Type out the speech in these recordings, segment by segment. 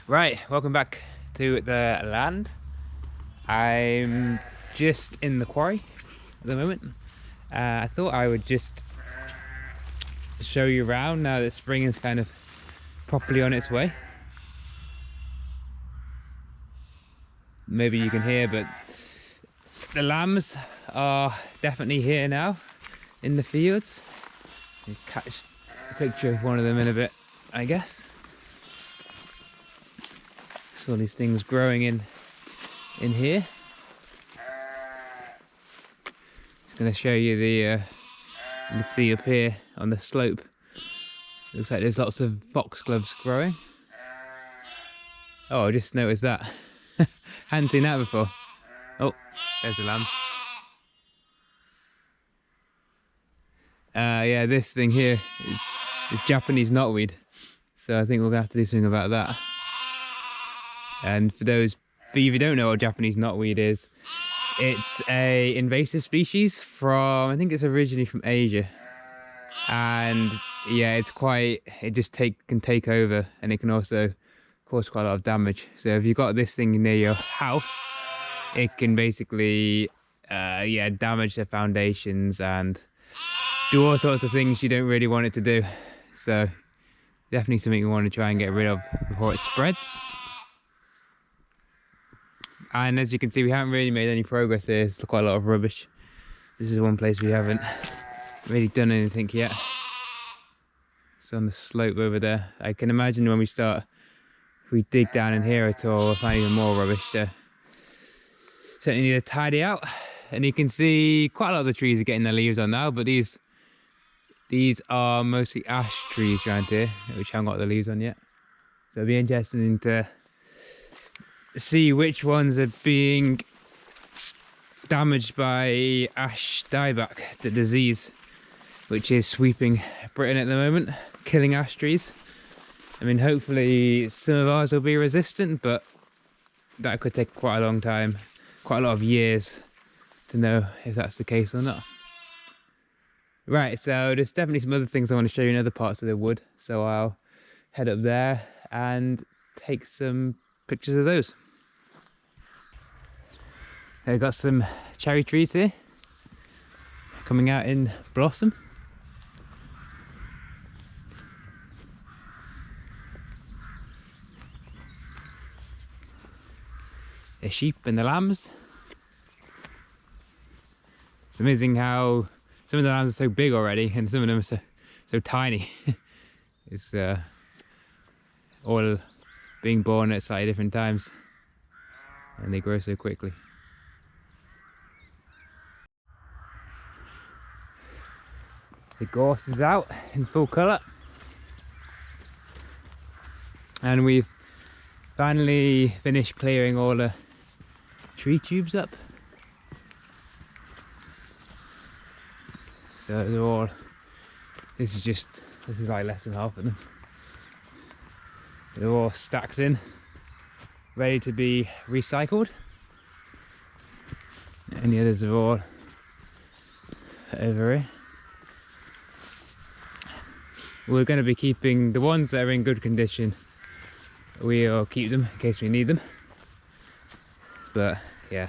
Right, welcome back to the land. I'm just in the quarry at the moment. I thought I would just show you around now that spring is kind of properly on its way. Maybe you can hear, but the lambs are definitely here now in the fields. You catch a picture of one of them in a bit, I guess. So all these things growing in here. Just going to show you the you can see up here on the slope. Looks like there's lots of foxgloves growing. Oh, I just noticed that. Hadn't seen that before. Oh, there's the lamb. Yeah, this thing here is Japanese knotweed. So I think we're gonna have to do something about that. And for those of you who don't know what Japanese knotweed is, it's a invasive species from, I think it's originally from Asia. And yeah, it just can take over, and it can also cause quite a lot of damage. So if you've got this thing near your house, it can basically damage the foundations and do all sorts of things you don't really want it to do. So definitely something you want to try and get rid of before it spreads. And as you can see, we haven't really made any progress here. There's quite a lot of rubbish. This is one place we haven't really done anything yet. It's on the slope over there. I can imagine when if we dig down in here at all, we'll find even more rubbish. So certainly need to tidy out. And you can see quite a lot of the trees are getting their leaves on now, but these are mostly ash trees around here, which haven't got the leaves on yet. So it'll be interesting to see which ones are being damaged by ash dieback, the disease which is sweeping Britain at the moment, killing ash trees. I mean, hopefully some of ours will be resistant, but that could take quite a long time, quite a lot of years to know if that's the case or not. Right, so there's definitely some other things I want to show you in other parts of the wood, so I'll head up there and take some pictures of those. I've got some cherry trees here coming out in blossom. The sheep and the lambs. It's amazing how some of the lambs are so big already and some of them are so tiny. It's all being born at slightly different times and they grow so quickly. The gorse is out in full colour, and we've finally finished clearing all the tree tubes up. So they're all, this is like less than half of them. They're all stacked in, ready to be recycled. And the others are all over here. We're going to be keeping the ones that are in good condition. We'll keep them in case we need them. But yeah,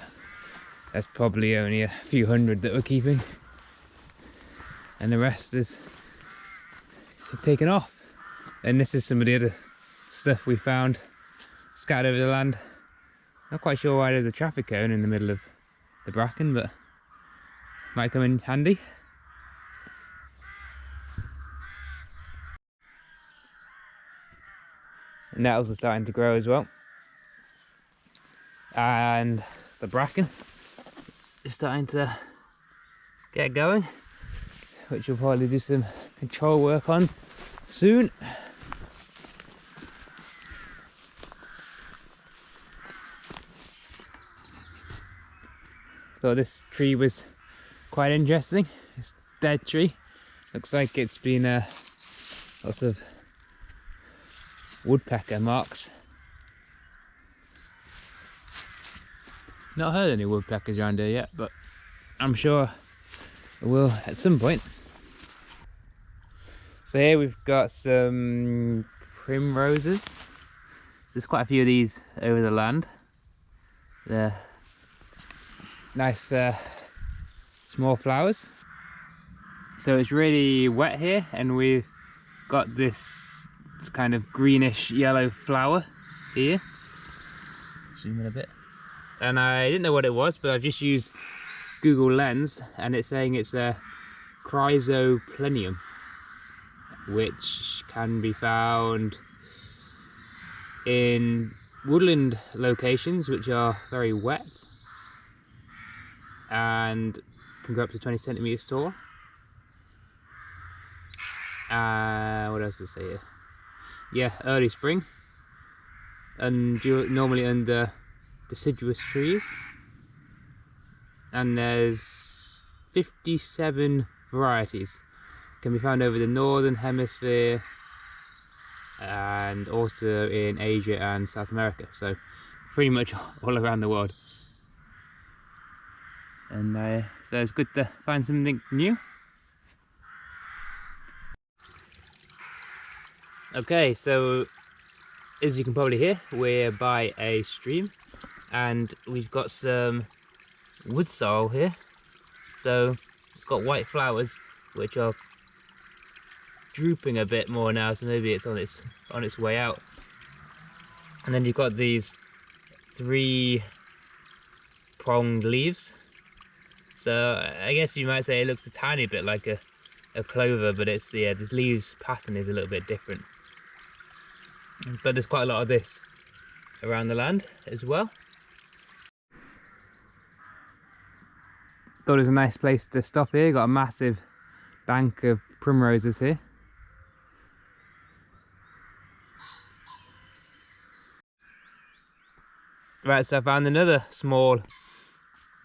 that's probably only a few hundred that we're keeping. And the rest is taken off. And this is some of the other stuff we found scattered over the land. Not quite sure why there's a traffic cone in the middle of the bracken, but might come in handy. And nettles are starting to grow as well. And the bracken is starting to get going, which we'll probably do some control work on soon. Thought this tree was quite interesting. It's a dead tree. Looks like it's been lots of woodpecker marks. Not heard any woodpeckers around here yet, but I'm sure I will at some point. So here we've got some primroses. There's quite a few of these over the land. They're nice small flowers. So it's really wet here, and we've got this kind of greenish yellow flower here. Zoom in a bit. And I didn't know what it was, but I've just used Google Lens, and it's saying it's a Chrysler Plenum, which can be found in woodland locations which are very wet and can grow up to 20 centimeters tall. What else does it say here? Yeah, early spring, and normally under deciduous trees. And there's 57 varieties. Can be found over the northern hemisphere and also in Asia and South America, so pretty much all around the world. And so it's good to find something new. Okay, so as you can probably hear, we're by a stream and we've got some wood sorrel here. So it's got white flowers which are drooping a bit more now, so maybe it's on its way out. And then you've got these 3-pronged leaves. So I guess you might say it looks a tiny bit like a clover, but it's, yeah, this leaves pattern is a little bit different. But there's quite a lot of this around the land as well. Thought it was a nice place to stop here. Got a massive bank of primroses here. Right, so I found another small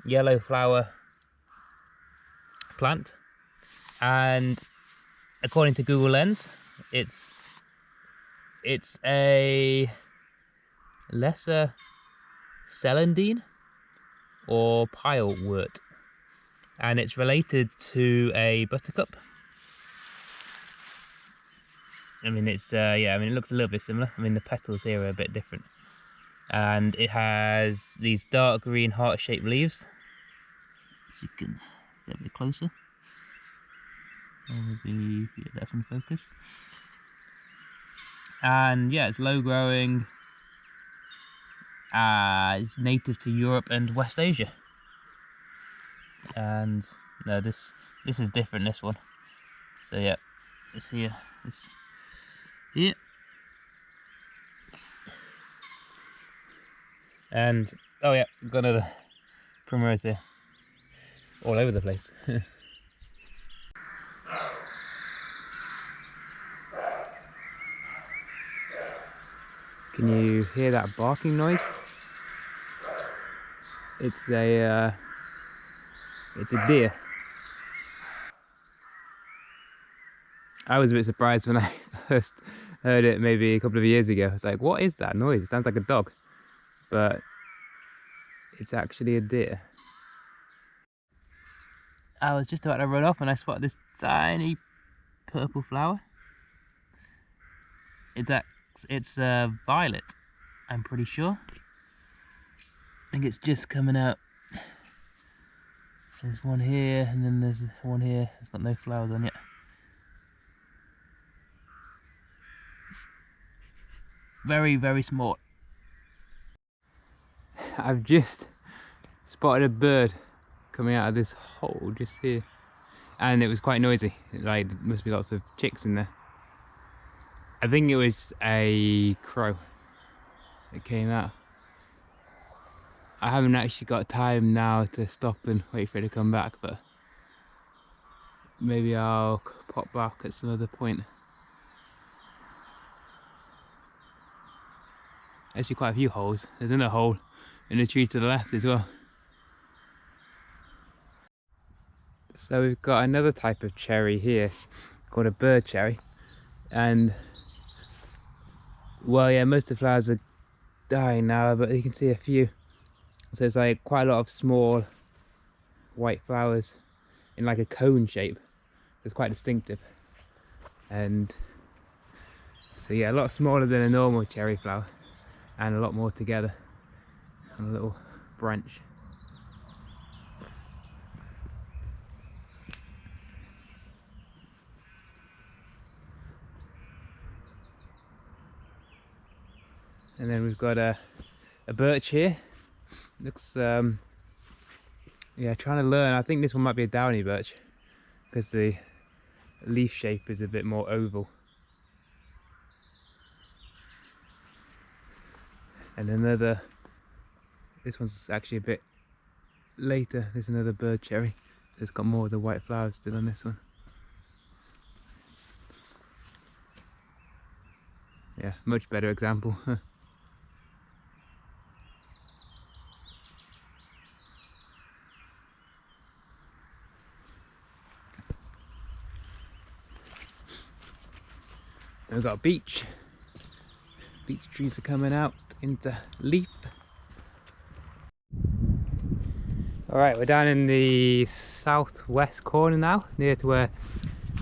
yellow flower plant, and according to Google Lens, it's a lesser celandine or pilewort, and it's related to a buttercup. I mean, it's yeah, I mean, it looks a little bit similar. I mean, the petals here are a bit different, and it has these dark green heart-shaped leaves. As you can get a bit closer, maybe that's in focus. And yeah, it's low growing. It's native to Europe and West Asia. And no, this is different. This one. So yeah, it's here. It's here. And oh yeah, got another primrose here. All over the place. Can you hear that barking noise? It's a deer. I was a bit surprised when I first heard it maybe a couple of years ago. I was like, what is that noise? It sounds like a dog. But it's actually a deer. I was just about to run off and I spotted this tiny purple flower. It's violet, I'm pretty sure. I think it's just coming out. There's one here, and then there's one here. It's got no flowers on yet. Very, very small. I've just spotted a bird coming out of this hole just here, and it was quite noisy. Like, there must be lots of chicks in there. I think it was a crow that came out. I haven't actually got time now to stop and wait for it to come back, but maybe I'll pop back at some other point. Actually quite a few holes. There's another hole in the tree to the left as well. So we've got another type of cherry here called a bird cherry, and well, yeah, most of the flowers are dying now, but you can see a few. So it's like quite a lot of small white flowers in like a cone shape. It's quite distinctive. And so yeah, a lot smaller than a normal cherry flower. and a lot more together on a little branch. And then we've got a birch here. Looks yeah, trying to learn. I think this one might be a downy birch because the leaf shape is a bit more oval. And another, this one's actually a bit later. There's another bird cherry. So it's got more of the white flowers still on this one. Yeah, much better example. We've got a beech. Beech trees are coming out into leaf. Alright, we're down in the southwest corner now, near to where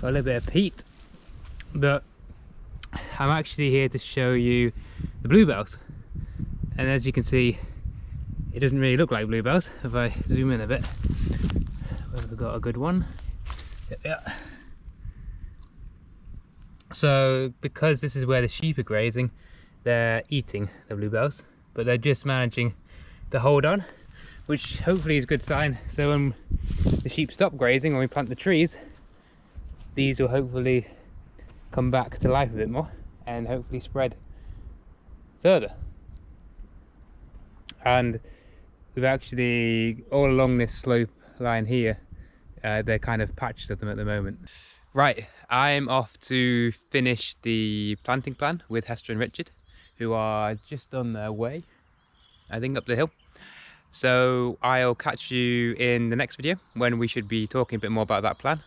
got a little bit of peat. But I'm actually here to show you the bluebells. And as you can see, it doesn't really look like bluebells. If I zoom in a bit, we've got a good one. Yeah. So because this is where the sheep are grazing, they're eating the bluebells, but they're just managing to hold on, which hopefully is a good sign. So when the sheep stop grazing, when we plant the trees, these will hopefully come back to life a bit more and hopefully spread further. And we've actually, all along this slope line here, they're kind of patches of them at the moment. Right, I'm off to finish the planting plan with Hester and Richard, who are just on their way, I think, up the hill. So I'll catch you in the next video when we should be talking a bit more about that plan.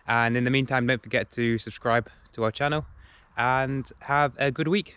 And in the meantime, don't forget to subscribe to our channel and have a good week.